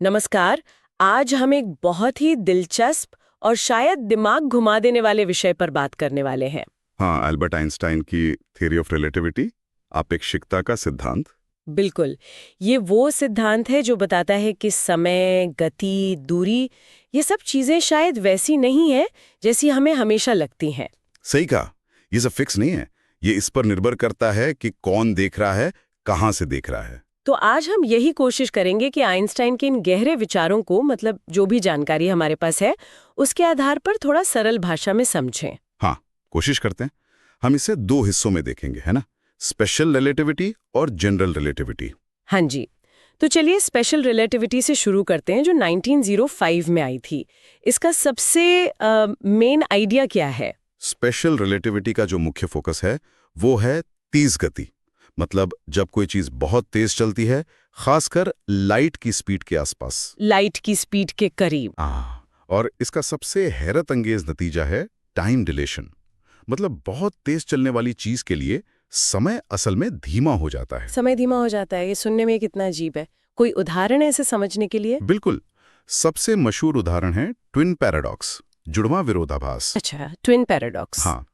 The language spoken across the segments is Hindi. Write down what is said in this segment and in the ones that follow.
नमस्कार। आज हम एक बहुत ही दिलचस्प और शायद दिमाग घुमा देने वाले विषय पर बात करने वाले हैं। हाँ, एल्बर्ट आइंस्टाइन की थ्योरी ऑफ रिलेटिविटी, अपेक्षिकता का सिद्धांत। बिल्कुल, ये वो सिद्धांत है जो बताता है कि समय, गति, दूरी ये सब चीजें शायद वैसी नहीं है जैसी हमें हमेशा लगती हैं। सही कहा, ये सब फिक्स नहीं है। ये इस पर निर्भर करता है कि कौन देख रहा है, कहाँ से देख रहा है। तो आज हम यही कोशिश करेंगे कि आइंस्टाइन के इन गहरे विचारों को मतलब जो भी जानकारी हमारे पास है उसके आधार पर थोड़ा सरल भाषा में समझें। हाँ, कोशिश करते हैं। हम इसे दो हिस्सों में देखेंगे, है ना? स्पेशल रिलेटिविटी और जनरल रिलेटिविटी। हाँ जी, तो चलिए स्पेशल रिलेटिविटी से शुरू करते हैं जो 1905 में आई थी। इसका सबसे मेन आइडिया क्या है? स्पेशल रिलेटिविटी का जो मुख्य फोकस है वो है तेज गति। मतलब जब कोई चीज बहुत तेज चलती है, खासकर लाइट की स्पीड के आसपास। लाइट की स्पीड के करीब। और इसका सबसे हैरत अंगेज नतीजा है टाइम डिलेशन। मतलब बहुत तेज चलने वाली चीज के लिए समय असल में धीमा हो जाता है। समय धीमा हो जाता है, ये सुनने में कितना अजीब है। कोई उदाहरण है इसे समझने के लिए? बिल्कुल, सबसे मशहूर उदाहरण है ट्विन पैराडॉक्स, जुड़वां विरोधाभास। अच्छा, ट्विन पैराडॉक्स। हाँ,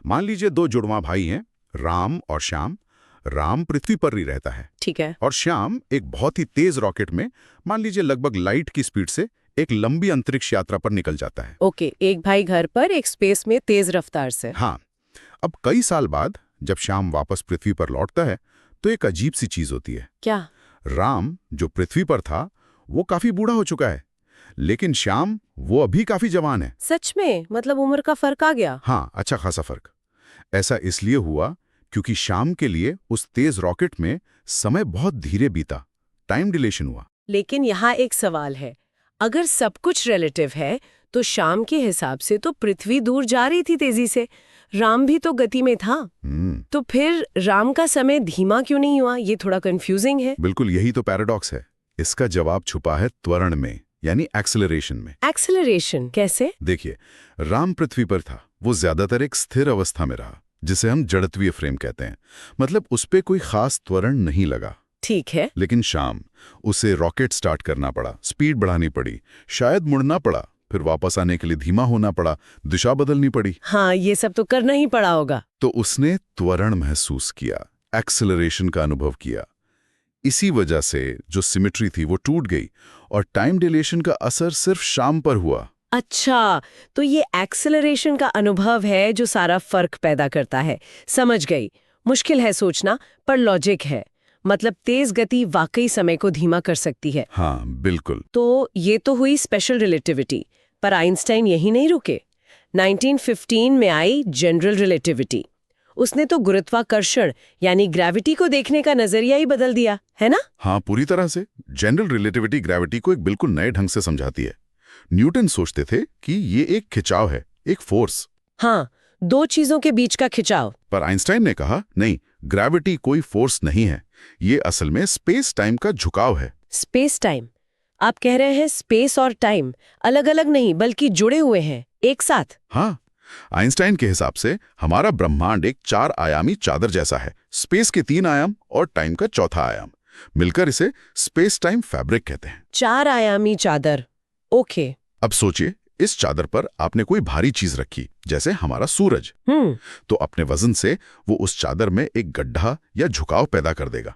मान लीजिए दो जुड़वां भाई हैं, राम और श्याम। राम पृथ्वी पर ही रहता है ठीक है। और श्याम एक बहुत ही तेज रॉकेट में, मान लीजिए लगभग लाइट की स्पीड से, एक लंबी अंतरिक्ष यात्रा पर निकल जाता है। ओके, एक भाई घर पर, एक स्पेस में तेज रफ्तार से। हाँ, अब कई साल बाद जब श्याम वापस पृथ्वी पर लौटता है तो एक अजीब सी चीज होती है। क्या? राम जो पृथ्वी पर था वो काफी बूढ़ा हो चुका है, लेकिन श्याम वो अभी काफी जवान है। सच में? मतलब उम्र का फर्क आ गया? हाँ, अच्छा खासा फर्क। ऐसा इसलिए हुआ क्योंकि श्याम के लिए उस तेज रॉकेट में समय बहुत धीरे बीता, टाइम डिलेशन हुआ। लेकिन यहाँ एक सवाल है, अगर सब कुछ रिलेटिव है तो शाम के हिसाब से तो पृथ्वी दूर जा रही थी तेजी से, राम भी तो गति में था। तो फिर राम का समय धीमा क्यों नहीं हुआ? ये थोड़ा कंफ्यूजिंग है। बिल्कुल, यही तो पैराडॉक्स है। इसका जवाब छुपा है त्वरण में, यानी एक्सेलरेशन में। एक्सेलरेशन कैसे? देखिए, राम पृथ्वी पर था, वो ज्यादातर एक स्थिर अवस्था में रहा, जिसे हम जड़त्वीय फ्रेम कहते हैं। मतलब उस पे कोई खास त्वरण नहीं लगा। ठीक है। लेकिन शाम, उसे रॉकेट स्टार्ट करना पड़ा, स्पीड बढ़ानी पड़ी, शायद मुड़ना पड़ा, फिर वापस आने के लिए धीमा होना पड़ा, दिशा बदलनी पड़ी। हाँ, ये सब तो करना ही पड़ा होगा। तो उसने त्वरण महसूस किया, एक्सेलरेशन का अनुभव किया। इसी वजह से जो सिमेट्री थी वो टूट गई और टाइम डिलेशन का असर सिर्फ शाम पर हुआ। अच्छा, तो ये एक्सेलरेशन का अनुभव है जो सारा फर्क पैदा करता है। समझ गई। मुश्किल है सोचना, पर लॉजिक है। मतलब तेज गति वाकई समय को धीमा कर सकती है। हाँ, बिल्कुल। तो ये तो हुई स्पेशल रिलेटिविटी, पर आइंस्टाइन यही नहीं रुके। 1915 में आई जनरल रिलेटिविटी। उसने तो गुरुत्वाकर्षण यानी ग्रेविटी को देखने का नजरिया ही बदल दिया, है ना? हाँ, पूरी तरह से। जनरल रिलेटिविटी ग्रेविटी को एक बिल्कुल नए ढंग से समझाती है। न्यूटन सोचते थे कि ये एक खिंचाव है, एक फोर्स। हाँ, दो चीजों के बीच का खिंचाव। पर आइंस्टाइन ने कहा, नहीं, ग्रेविटी कोई फोर्स नहीं है, ये असल में स्पेस टाइम का झुकाव है। Space time? आप कह रहे हैं स्पेस और टाइम अलग अलग नहीं बल्कि जुड़े हुए हैं एक साथ? हाँ, आइंस्टाइन के हिसाब से हमारा ब्रह्मांड एक 4 आयामी चादर जैसा है। स्पेस के 3 आयाम और टाइम का चौथा आयाम मिलकर इसे स्पेस टाइम फैब्रिक कहते हैं। 4 आयामी चादर, ओके। अब सोचिए, इस चादर पर आपने कोई भारी चीज रखी, जैसे हमारा सूरज। तो अपने वजन से वो उस चादर में एक गड्ढा या झुकाव पैदा कर देगा।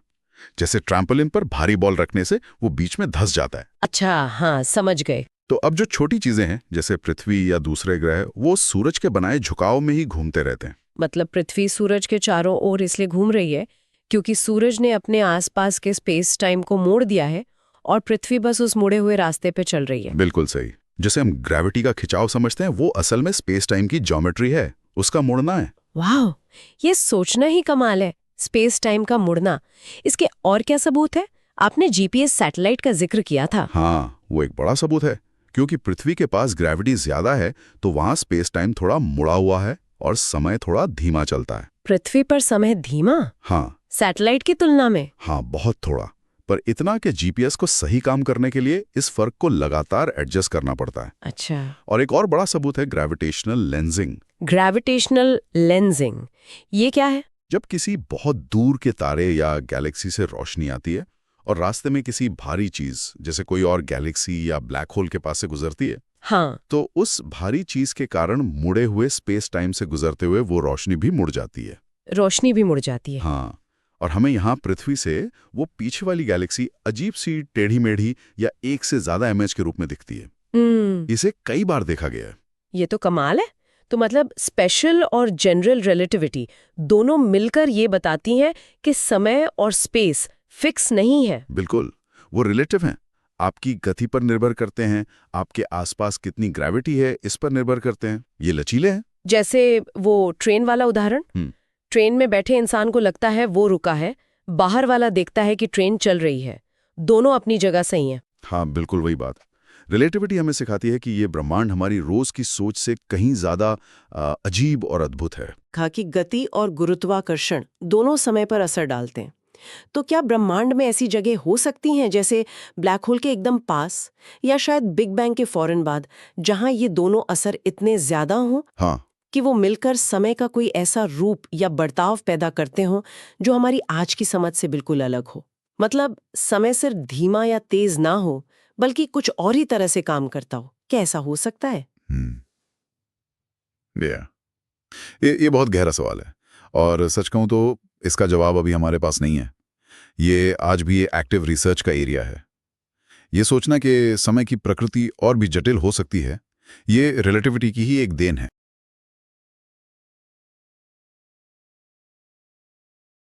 जैसे ट्रैम्पोलिन पर भारी बॉल रखने से वो बीच में धंस जाता है। अच्छा, हाँ, समझ गए। तो अब जो छोटी चीजें हैं, जैसे पृथ्वी या दूसरे ग्रह, वो सूरज के बनाए झुकाव में ही घूमते रहते हैं। मतलब पृथ्वी सूरज के चारों ओर इसलिए घूम रही है क्योंकि सूरज ने अपने आसपास के स्पेस टाइम को मोड़ दिया है और पृथ्वी बस उस मुड़े हुए रास्ते पे चल रही है। बिल्कुल सही। जैसे हम ग्रेविटी का खिंचाव समझते हैं, वो असल में स्पेस टाइम की ज्योमेट्री है, उसका मुड़ना है। वाह, ये सोचना ही कमाल है, स्पेस टाइम का मुड़ना। इसके और क्या सबूत है? आपने जीपीएस सैटेलाइट का जिक्र किया था। हाँ, वो एक बड़ा सबूत है। क्योंकि पृथ्वी के पास ग्रेविटी ज्यादा है तो वहां स्पेस टाइम थोड़ा मुड़ा हुआ है और समय थोड़ा धीमा चलता है। पृथ्वी पर समय धीमा? हाँ, सैटेलाइट की तुलना में? हाँ, बहुत थोड़ा। पर इतना कि जीपीएस को सही काम करने के लिए इस फर्क को लगातार एडजस्ट करना पड़ता है। अच्छा। और एक और बड़ा सबूत है ग्रेविटेशनल लेंसिंग। ग्रेविटेशनल लेंसिंग, ये क्या है? जब किसी बहुत दूर के तारे या गैलेक्सी से रोशनी आती है और रास्ते में किसी भारी चीज जैसे कोई और गैलेक्सी या ब्लैक होल के पास से गुजरती है, हाँ, तो उस भारी चीज के कारण मुड़े हुए स्पेस टाइम से गुजरते हुए वो रोशनी भी मुड़ जाती है। रोशनी भी मुड़ जाती है। हाँ, और हमें यहाँ पृथ्वी से वो पीछे वाली गैलेक्सी अजीब सी टेढ़ी मेढ़ी या एक से ज्यादा इमेज के रूप में दिखती है। इसे कई बार देखा गया है। ये तो कमाल है। तो मतलब स्पेशल और जनरल रिलेटिविटी दोनों मिलकर ये बताती हैं कि समय और स्पेस फिक्स नहीं है। बिल्कुल, वो रिलेटिव हैं। आपकी गति पर निर्भर करते हैं, आपके आसपास कितनी ग्रेविटी है इस पर निर्भर करते हैं। ये लचीले हैं। जैसे वो ट्रेन वाला उदाहरण, ट्रेन में बैठे इंसान को लगता है वो रुका है, बाहर वाला देखता है कि ट्रेन चल रही है। दोनों अपनी जगह सही हैं। हाँ, बिल्कुल वही बात। रिलेटिविटी हमें सिखाती है कि ये ब्रह्मांड हमारी रोज की सोच से कहीं ज्यादा अजीब और अद्भुत है। कहा कि गति और गुरुत्वाकर्षण दोनों समय पर असर डालते हैं। तो क्या ब्रह्मांड में ऐसी जगह हो सकती हैं जैसे ब्लैक होल के एकदम पास, या शायद बिग बैंग के फौरन बाद, जहां ये दोनों असर इतने ज्यादा हों हाँ, कि वो मिलकर समय का कोई ऐसा रूप या बर्ताव पैदा करते हों जो हमारी आज की समझ से बिल्कुल अलग हो? मतलब समय सिर्फ धीमा या तेज ना हो, बल्कि कुछ और ही तरह से काम करता हो। क्या ऐसा हो सकता है? ये बहुत गहरा सवाल है, और सच कहूं तो इसका जवाब अभी हमारे पास नहीं है। ये आज भी एक्टिव रिसर्च का एरिया है। ये सोचना कि समय की प्रकृति और भी जटिल हो सकती है, ये रिलेटिविटी की ही एक देन है।